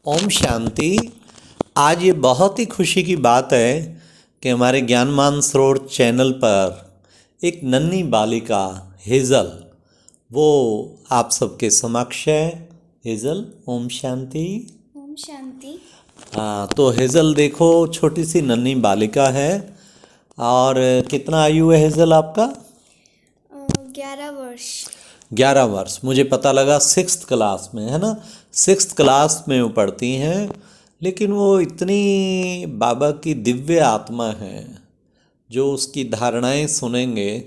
ओम शांति। आज ये बहुत ही खुशी की बात है कि हमारे ज्ञानमान सरोवर चैनल पर एक नन्ही बालिका हेज़ल वो आप सबके समक्ष है। हेज़ल, ओम शांति। ओम शांति। हाँ, तो हेज़ल देखो, छोटी सी नन्ही बालिका है। और कितना आयु है हेज़ल आपका? 11 वर्ष। 11 वर्ष। मुझे पता लगा सिक्स्थ क्लास में, है ना? सिक्स्थ क्लास में वो पढ़ती हैं। लेकिन वो इतनी बाबा की दिव्य आत्मा है, जो उसकी धारणाएं सुनेंगे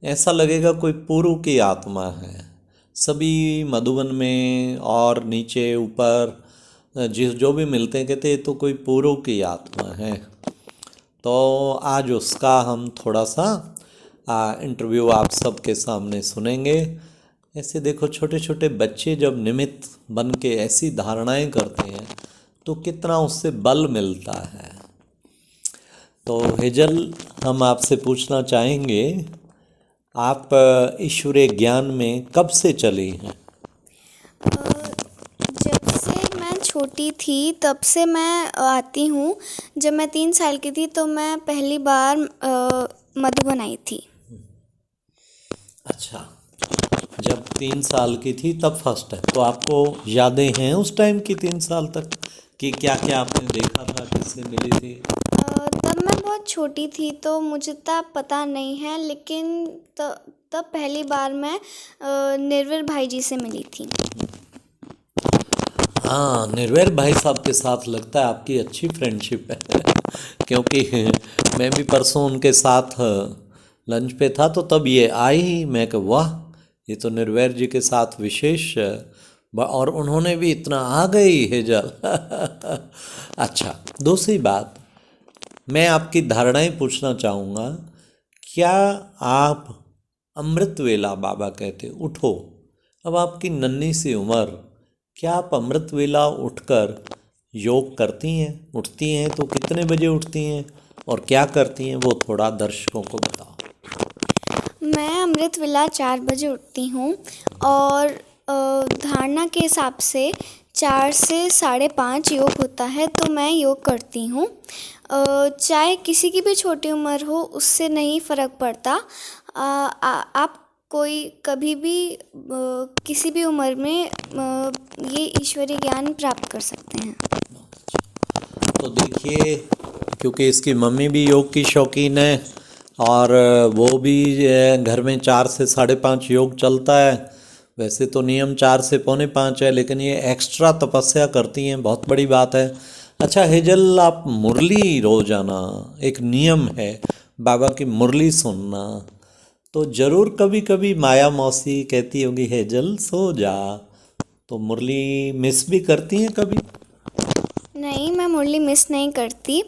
ऐसा लगेगा कोई पूर्व की आत्मा है। सभी मधुबन में और नीचे ऊपर जिस जो भी मिलते हैं कहते ये तो कोई पूर्व की आत्मा है। तो आज उसका हम थोड़ा सा इंटरव्यू आप सबके सामने सुनेंगे। ऐसे देखो, छोटे छोटे बच्चे जब निमित्त बन के ऐसी धारणाएं करते हैं तो कितना उससे बल मिलता है। तो हेजल, हम आपसे पूछना चाहेंगे, आप ईश्वरीय ज्ञान में कब से चली हैं? जब से मैं छोटी थी तब से मैं आती हूँ। जब मैं 3 साल की थी तो मैं पहली बार मधुबन आई थी। अच्छा, जब 3 साल की थी तब फर्स्ट है। तो आपको यादें हैं उस टाइम की 3 साल तक कि क्या क्या आपने देखा था, किससे मिली थी? तब मैं बहुत छोटी थी तो मुझे तब पता नहीं है, लेकिन तब पहली बार मैं निर्विर भाई जी से मिली थी। हाँ, निर्वैर भाई साहब के साथ लगता है आपकी अच्छी फ्रेंडशिप है क्योंकि मैं भी परसों उनके साथ लंच पे था तो तब ये आई। मैं कहा वाह, ये तो निर्वैर जी के साथ विशेष और उन्होंने भी इतना आ गई हेजल अच्छा, दूसरी बात, मैं आपकी धारणाएं पूछना चाहूँगा। क्या आप अमृत वेला, बाबा कहते उठो, अब आपकी नन्ही सी उम्र, क्या आप अमृत वेला उठकर योग करती हैं? उठती हैं तो कितने बजे उठती हैं और क्या करती हैं, वो थोड़ा दर्शकों को बताओ। मैं अमृत वेला 4 बजे उठती हूँ और धारणा के हिसाब से 4 से 5:30 योग होता है, तो मैं योग करती हूँ। चाहे किसी की भी छोटी उम्र हो, उससे नहीं फ़र्क पड़ता। आप कोई कभी भी किसी भी उम्र में ये ईश्वरीय ज्ञान प्राप्त कर सकते हैं। तो देखिए, क्योंकि इसकी मम्मी भी योग की शौकीन है और वो भी घर में 4 से 5:30 योग चलता है। वैसे तो नियम 4 से 4:45 है, लेकिन ये एक्स्ट्रा तपस्या करती हैं, बहुत बड़ी बात है। अच्छा हेजल, आप मुरली रोजाना, एक नियम है बाबा की मुरली सुनना, तो ज़रूर कभी कभी माया मौसी कहती होगी हेजल सो जा, तो मुरली मिस भी करती हैं कभी? नहीं, मैं मुरली मिस नहीं करती।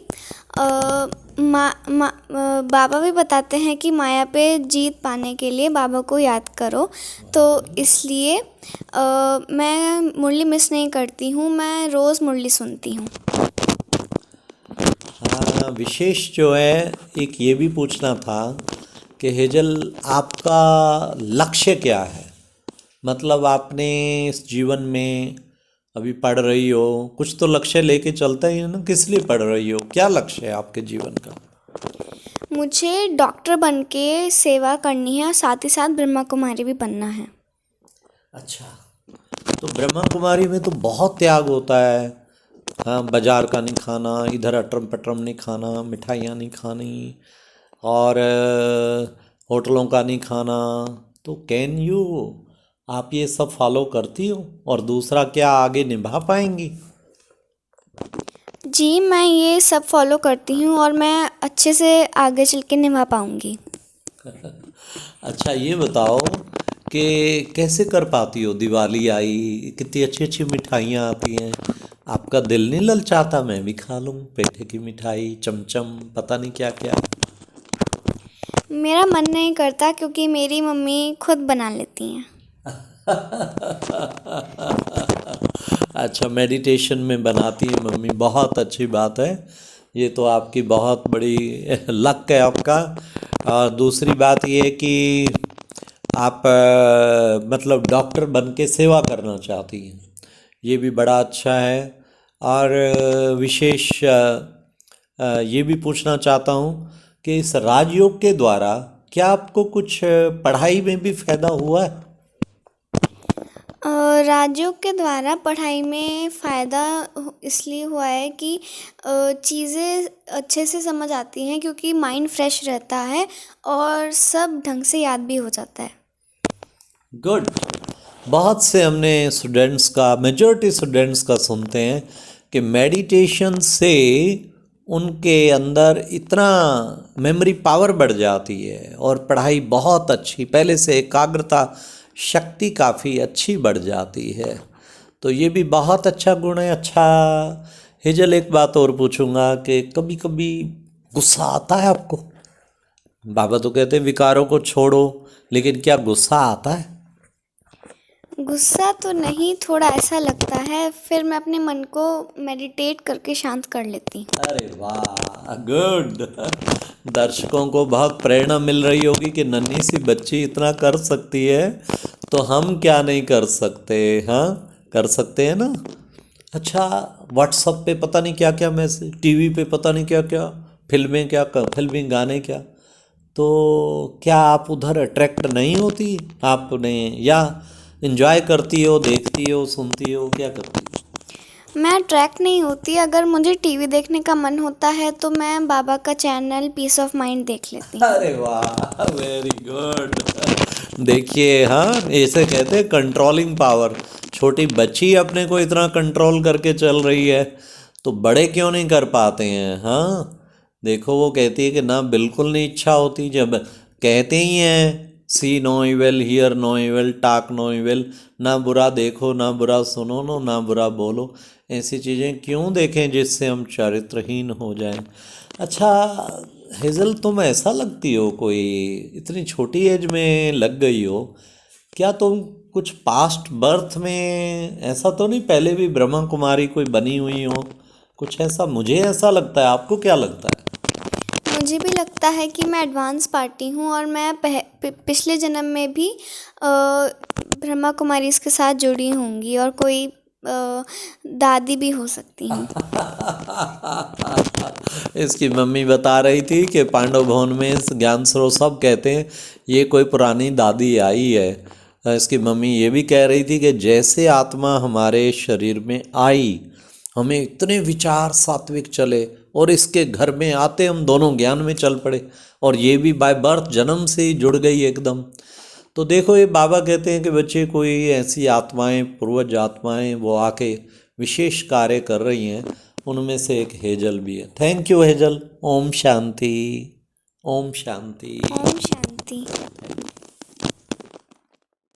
बाबा भी बताते हैं कि माया पे जीत पाने के लिए बाबा को याद करो, तो इसलिए मैं मुरली मिस नहीं करती हूँ। मैं रोज़ मुरली सुनती हूँ। हाँ, विशेष जो है, एक ये भी पूछना था कि हेजल, आपका लक्ष्य क्या है? मतलब आपने इस जीवन में अभी पढ़ रही हो, कुछ तो लक्ष्य लेके चलता ही है ना, किस लिए पढ़ रही हो, क्या लक्ष्य है आपके जीवन का? मुझे डॉक्टर बन के सेवा करनी है, साथ ही साथ ब्रह्मा कुमारी भी बनना है। अच्छा, तो ब्रह्मा कुमारी में तो बहुत त्याग होता है। हाँ, बाजार का नहीं खाना, इधर अटरम पटरम नहीं खाना, मिठाइयाँ नहीं खानी, और होटलों का नहीं खाना। तो कैन यू, आप ये सब फॉलो करती हो? और दूसरा, क्या आगे निभा पाएंगी? जी, मैं ये सब फॉलो करती हूँ और मैं अच्छे से आगे चल के निभा पाऊँगी। अच्छा, ये बताओ कि कैसे कर पाती हो? दिवाली आई, कितनी अच्छी अच्छी मिठाइयाँ आती हैं, आपका दिल नहीं ललचाता मैं भी खा लूँ पेठे की मिठाई, चमचम, पता नहीं क्या क्या? मेरा मन नहीं करता क्योंकि मेरी मम्मी खुद बना लेती हैं। अच्छा, मेडिटेशन में बनाती है मम्मी, बहुत अच्छी बात है। ये तो आपकी बहुत बड़ी लक है आपका। और दूसरी बात ये है कि आप मतलब डॉक्टर बन के सेवा करना चाहती हैं, ये भी बड़ा अच्छा है। और विशेष ये भी पूछना चाहता हूँ कि इस राजयोग के द्वारा क्या आपको कुछ पढ़ाई में भी फायदा हुआ है? राजयोग के द्वारा पढ़ाई में फ़ायदा इसलिए हुआ है कि चीज़ें अच्छे से समझ आती हैं क्योंकि माइंड फ्रेश रहता है और सब ढंग से याद भी हो जाता है। गुड। बहुत से हमने स्टूडेंट्स का, मेजॉरिटी स्टूडेंट्स का सुनते हैं कि मेडिटेशन से उनके अंदर इतना मेमोरी पावर बढ़ जाती है और पढ़ाई बहुत अच्छी, पहले से एकाग्रता शक्ति काफ़ी अच्छी बढ़ जाती है। तो ये भी बहुत अच्छा गुण है। अच्छा हेजल, एक बात और पूछूंगा कि कभी कभी गुस्सा आता है आपको? बाबा तो कहते हैं विकारों को छोड़ो, लेकिन क्या गुस्सा आता है? गुस्सा तो नहीं, थोड़ा ऐसा लगता है, फिर मैं अपने मन को मेडिटेट करके शांत कर लेती हूँ। अरे वाह, गुड। दर्शकों को बहुत प्रेरणा मिल रही होगी कि नन्ही सी बच्ची इतना कर सकती है, तो हम क्या नहीं कर सकते? हाँ, कर सकते हैं ना। अच्छा, व्हाट्सएप पे पता नहीं क्या क्या मैसेज, टीवी पे पता नहीं क्या क्या, फिल्में क्या, फिल्मी गाने क्या, तो क्या आप उधर अट्रैक्ट नहीं होती आपने, या एंजॉय करती हो, देखती हो, सुनती हो, क्या करती हो? मैं अट्रैक्ट नहीं होती। अगर मुझे टीवी देखने का मन होता है तो मैं बाबा का चैनल पीस ऑफ माइंड देख लेती हूँ। अरे वाह, वेरी गुड। देखिए, हाँ, ऐसे कहते हैं कंट्रोलिंग पावर। छोटी बच्ची अपने को इतना कंट्रोल करके चल रही है, तो बड़े क्यों नहीं कर पाते हैं? हाँ, देखो वो कहती है कि ना, बिल्कुल नहीं इच्छा होती। जब कहते ही हैं see no evil, hear no evil, talk no evil, ना बुरा देखो, ना बुरा सुनो, ना बुरा बोलो। ऐसी चीज़ें क्यों देखें जिससे हम चरित्रहीन हो जाएं? अच्छा हेज़ल, तुम ऐसा लगती हो कोई, इतनी छोटी एज में लग गई हो, क्या तुम कुछ पास्ट बर्थ में ऐसा तो नहीं, पहले भी ब्रह्मा कुमारी कोई बनी हुई हो? कुछ ऐसा मुझे ऐसा लगता है, आपको क्या लगता है? मुझे भी लगता है कि मैं एडवांस पार्टी हूँ और मैं पिछले जन्म में भी ब्रह्मा कुमारी इसके साथ जुड़ी होंगी और कोई दादी भी हो सकती हूँ। इसकी मम्मी बता रही थी कि पांडव भवन में ज्ञान स्रोत सब कहते हैं ये कोई पुरानी दादी आई है। इसकी मम्मी ये भी कह रही थी कि जैसे आत्मा हमारे शरीर में आई, हमें इतने विचार सात्विक चले और इसके घर में आते हम दोनों ज्ञान में चल पड़े, और ये भी बाय बर्थ जन्म से ही जुड़ गई एकदम। तो देखो, ये बाबा कहते हैं कि बच्चे, कोई ऐसी आत्माएं, पूर्वज आत्माएं, वो आके विशेष कार्य कर रही हैं। उनमें से एक हेजल भी है। Thank you Hazel. ओम शांति। ओम शांति। ओम शांति।